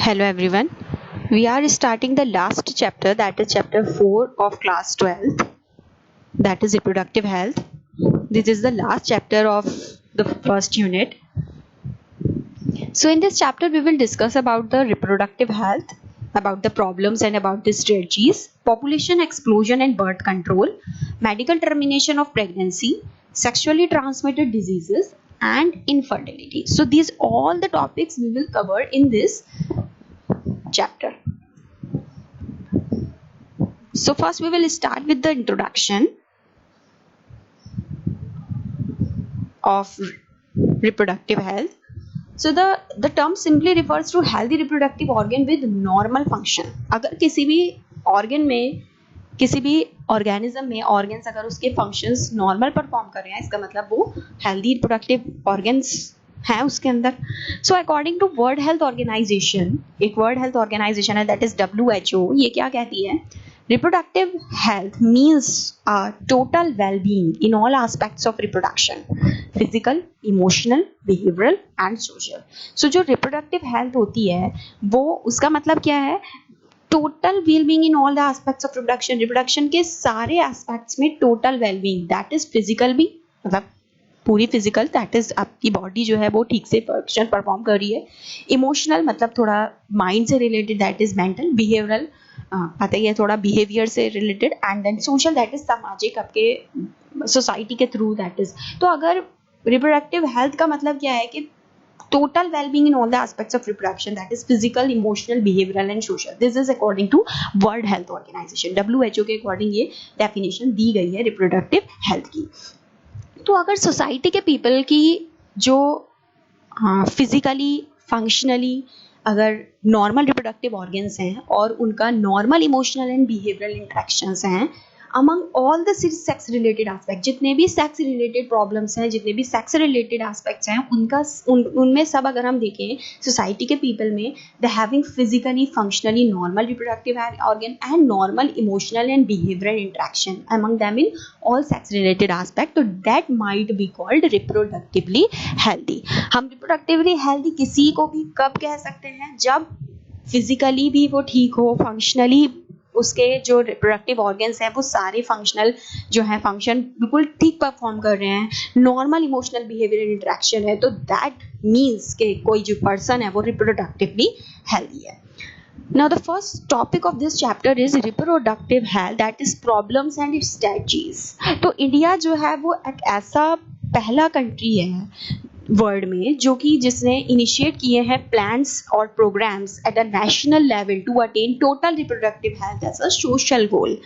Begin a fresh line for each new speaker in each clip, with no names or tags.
Hello everyone. We are starting the last chapter, that is chapter 4 of class 12th, that is reproductive health. This is the last chapter of the first unit. So in this chapter we will discuss about the reproductive health, about the problems and about the strategies, population explosion and birth control, medical termination of pregnancy, sexually transmitted diseases and infertility. So these all the topics we will cover in this chapter. So first we will start with the introduction of reproductive health. So the term simply refers to healthy reproductive organ with normal function. अगर किसी भी organ में, किसी भी organism में organs अगर उसके functions normal perform कर रहे हैं, इसका मतलब वो healthy reproductive organs है उसके अंदर. So according to World Health Organization, एक World Health Organization है, that is WHO, ये क्या कहती है? Reproductive health means a total well-being in all aspects of reproduction, physical, emotional, behavioral and social. So जो reproductive health होती है वो उसका मतलब क्या है? Total well-being in all the aspects of reproduction के सारे aspects में total well-being, that is physical भी, मतलब पूरी फिजिकल, दैट इज आपकी बॉडी जो है वो ठीक से फंक्शन परफॉर्म कर रही है. इमोशनल मतलब थोड़ा माइंड से related, that is mental. Behavioural पता ही है थोड़ा बिहेवियर से related. And then social, that is सामाजिक, आपके सोसाइटी के थ्रू, दैट इज. तो अगर रिप्रोडक्टिव हेल्थ का मतलब क्या है कि total well-being in all the aspects of reproduction, that is physical, emotional, behavioral and social. This is according to World Health Organization. WHO के अकॉर्डिंग ये डेफिनेशन दी गई है रिप्रोडक्टिव हेल्थ की. तो अगर सोसाइटी के पीपल की जो फिजिकली फंक्शनली अगर नॉर्मल रिप्रोडक्टिव ऑर्गन्स हैं और उनका normal emotional and behavioural interactions हैं among all the sex related aspect, जितने भी सेक्स रिलेटेड प्रॉब्लम्स हैं, जितने भी सेक्स रिलेटेड एस्पेक्ट्स हैं, उनमें सब अगर हम देखें सोसाइटी के पीपल में, they having physically functionally normal reproductive organ and normal emotional and behavioural interaction among them in all sex related aspect, तो that might be called reproductively healthy. हम रिप्रोडक्टिवली हेल्दी किसी को भी कब कह सकते हैं? जब फिजिकली भी वो ठीक हो, फंक्शनली उसके जो रिप्रोडक्टिव ऑर्गन्स हैं वो सारे फंक्शनल जो है फंक्शन बिल्कुल ठीक परफॉर्म कर रहे हैं, नॉर्मल इमोशनल बिहेवियरल इंटरेक्शन है, तो दैट मीन्स कि कोई जो पर्सन है वो रिप्रोडक्टिवली हेल्दी है. Now the first topic of this chapter is reproductive health, that is problems and strategies. तो इंडिया जो है वो एक ऐसा पहला कंट्री है वर्ल्ड में जो कि जिसने इनिशिएट किए हैं प्लान्स और programmes at a national level to attain total reproductive health as a social goal.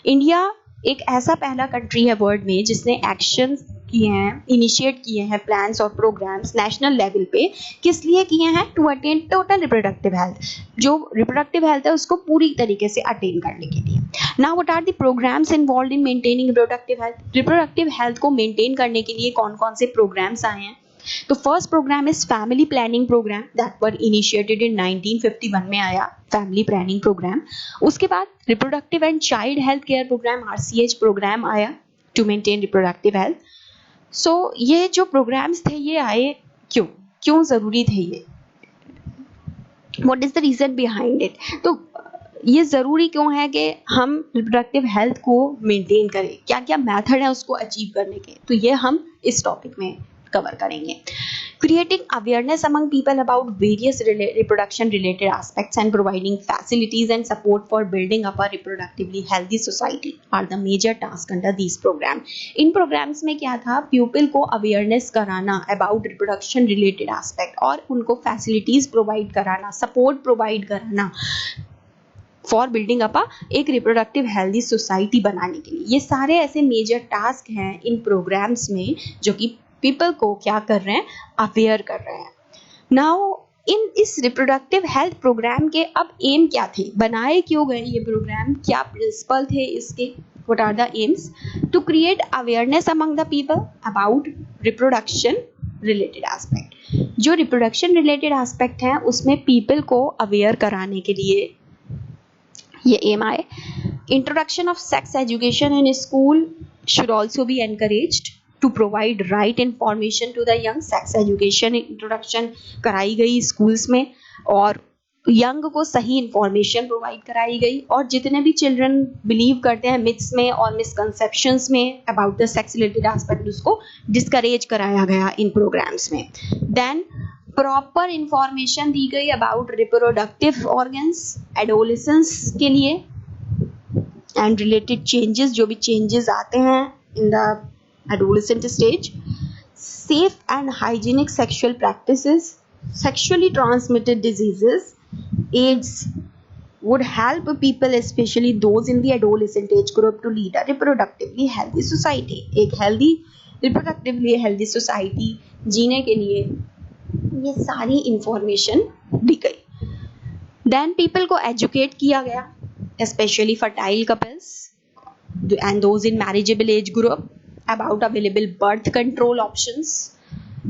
India एक ऐसा पहला कंट्री है वर्ल्ड में जिसने एक्शन किए हैं, इनिशिएट किए हैं प्लान्स और प्रोग्राम्स नेशनल लेवल पे. किस लिए किए हैं? To attain total reproductive health. जो रिप्रोडक्टिव हेल्थ है उसको पूरी तरीके से अटेन करने के लिए. Now what are the programmes involved in maintaining reproductive health? Reproductive health को मेंटेन करने के लिए कौन कौन से प्रोग्राम्स आए हैं? तो first programme is family planning programme, that were initiated in 1951 में आया फैमिली प्लानिंग प्रोग्राम. उसके बाद reproductive and child health care programme RCH programme आया to maintain reproductive health. So ये जो प्रोग्राम्स थे ये आए क्यों जरूरी थे ये? What is the reason behind it? तो ये ज़रूरी क्यों है कि हम रिप्रोडक्टिव हेल्थ को मेंटेन करें? क्या क्या मेथड है उसको अचीव करने के? तो ये हम इस टॉपिक में कवर करेंगे. Creating awareness among people about various reproduction related aspects and providing facilities and support for building up a reproductively healthy society are the major tasks under these programs. In programs में क्या था? People को awareness कराना about reproduction related aspect और उनको facilities provide कराना, support provide कराना for building up एक रिप्रोडक्टिव हेल्दी सोसाइटी बनाने के लिए. ये सारे ऐसे मेजर टास्क हैं इन प्रोग्राम्स में जो कि पीपल को क्या कर रहे हैं? अवेयर कर रहे हैं. नाउ इस रिप्रोडक्टिव हेल्थ प्रोग्राम के अब एम क्या थे? बनाए क्यों गए ये प्रोग्राम? क्या प्रिंसिपल थे इसके? What are the aims? To create awareness among the people about reproduction related aspect. जो रिप्रोडक्शन रिलेटेड एस्पेक्ट हैं उसमें पीपल को अवेयर कराने के लिए ये एम आए. Introduction of sex education in school should also be encouraged to provide right information to the young. Sex education introduction कराई गई स्कूल्स में और यंग को सही इंफॉर्मेशन प्रोवाइड कराई गई, और जितने भी चिल्ड्रन बिलीव करते हैं मिथ्स में और मिसकंसेप्शंस में about the sex related aspect, उसको डिस्करेज कराया गया इन प्रोग्राम्स में। देन प्रॉपर इंफॉर्मेशन दी गई अबाउट रिप्रोडक्टिव ऑर्गन्स एडोलेसेंस के लिए एंड रिलेटेड चेंजेस, जो भी चेंजेस आते हैं in the adolescent stage, safe and hygienic sexual practices, sexually transmitted diseases, AIDS would help people, especially those in the adolescent age group, to lead a reproductively healthy society. एक healthy reproductively healthy society जीने के लिए ये सारी information दी गई। Then people को educate किया गया, especially fertile couples and those in marriageable age group, about available birth control options,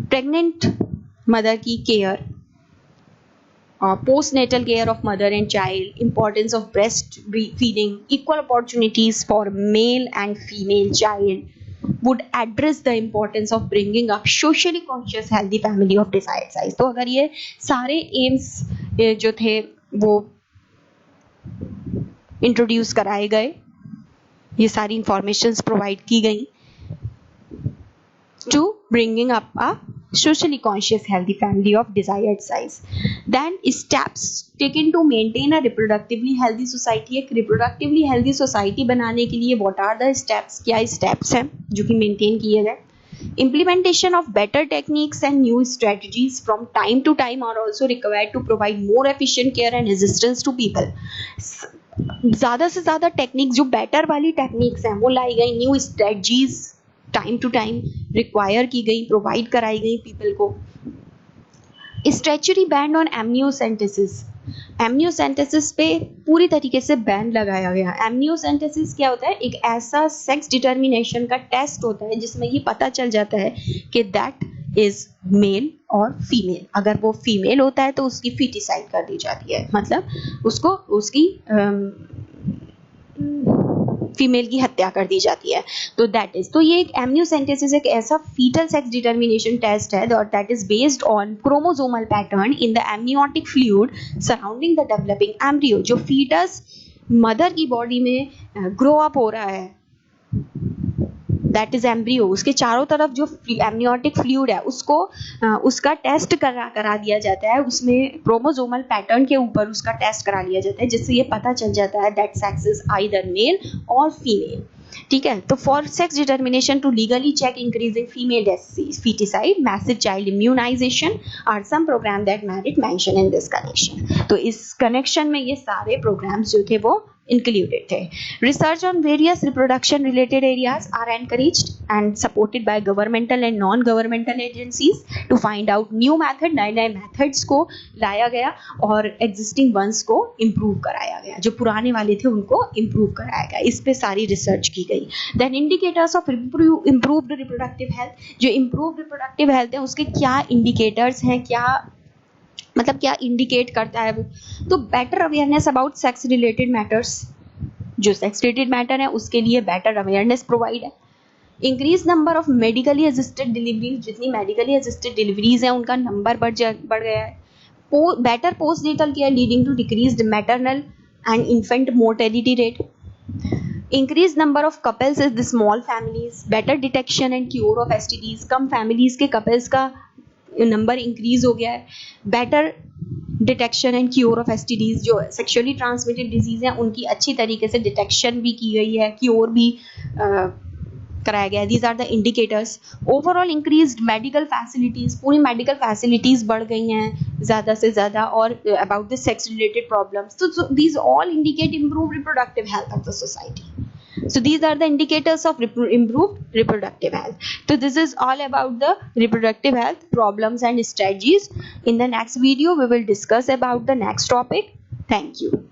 pregnant mother की care, post natal care of mother and child, importance of breast feeding, equal opportunities for male and female child would address the importance of bringing up socially conscious healthy family of desired size. तो अगर ये सारे AIIMS जो थे वो introduce कराए गए, ये सारी इंफॉर्मेशंस प्रोवाइड की गई to bringing up a socially conscious healthy family of desired size. Then steps taken to maintain a reproductively healthy society. एक reproductively healthy society बनाने के लिए what are the steps, क्या steps हैं जो कि maintain किए गए? Implementation of better techniques and new strategies from time to time are also required to provide more efficient care and assistance to people. ज़्यादा से ज़्यादा टेक्निक्स, जो बेटर वाली टेक्निक्स हैं वो लाई गई, new strategies time to time require की गई, प्रोवाइड कराई गई पीपल को। Statutory ban on amniocentesis, amniocentesis पे पूरी तरीके से बैन लगाया गया। एमनियोसेंटेसिस क्या होता है? एक ऐसा सेक्स डिटर्मिनेशन का टेस्ट होता है जिसमें ये पता चल जाता है कि दैट इज मेल और फीमेल। अगर वो फीमेल होता है तो उसकी फीटिसाइड कर दी जाती है, मतलब उसको उसकी फीमेल की हत्या कर दी जाती है। तो दैट इज, तो ये एक एमनियोसेंटेसिस एक ऐसा फीटल सेक्स डिटर्मिनेशन टेस्ट है that is based on chromosomal pattern in the amniotic fluid surrounding the developing embryo. जो फीटस मदर की बॉडी में ग्रो अप हो रहा है, दैट इज एम्ब्रियो, उसके चारों तरफ जो एमनियोटिक फ्लूइड है उसको उसका टेस्ट करा दिया जाता है, उसमें क्रोमोसोमल पैटर्न के ऊपर उसका टेस्ट करा लिया जाता है, जिससे ये पता चल जाता है that sex is either male और फीमेल। ठीक है, तो for sex determination to legally check increasing female foeticide, massive child immunisation are some programme that merit mention in this connection. तो इस कनेक्शन में ये सारे प्रोग्राम्स जो थे वो included थे। Research on various reproduction related areas are encouraged and supported by governmental and non-governmental agencies to find out new method, नए methods को लाया गया और existing ones को improve कराया गया, जो पुराने वाले थे उनको improve कराया गया। इस पे सारी research की गई। Then indicators of improved reproductive health, जो improved reproductive health है उसके क्या indicators हैं, क्या मतलब क्या इंडिकेट करता है वो? तो better awareness about sex related matters, जो सेक्स रिलेटेड मैटर है उसके लिए बेटर अवेयरनेस प्रोवाइड है। Increase number of medically assisted deliveries, जितनी मेडिकली असिस्टेड डिलीवरीज हैं उनका नंबर बढ़ गया है। Better post natal care leading to decreased maternal and infant mortality rate. Increase number of couples is the small families, better detection and cure of STDs, कम families के couples का number increase हो गया है। Better detection and cure of STDs, जो sexually transmitted disease हैं उनकी अच्छी तरीके से डिटेक्शन भी की गई है, क्योर भी कराया गया है। These are the indicators. Overall increased medical facilities, पूरी मेडिकल फैसिलिटीज बढ़ गई हैं ज़्यादा से ज़्यादा, और about the sex related problems. तो these all indicate improve reproductive health of the society. So these are the indicators of improved reproductive health. So this is all about the reproductive health problems and strategies. In the next video we will discuss about the next topic. Thank you.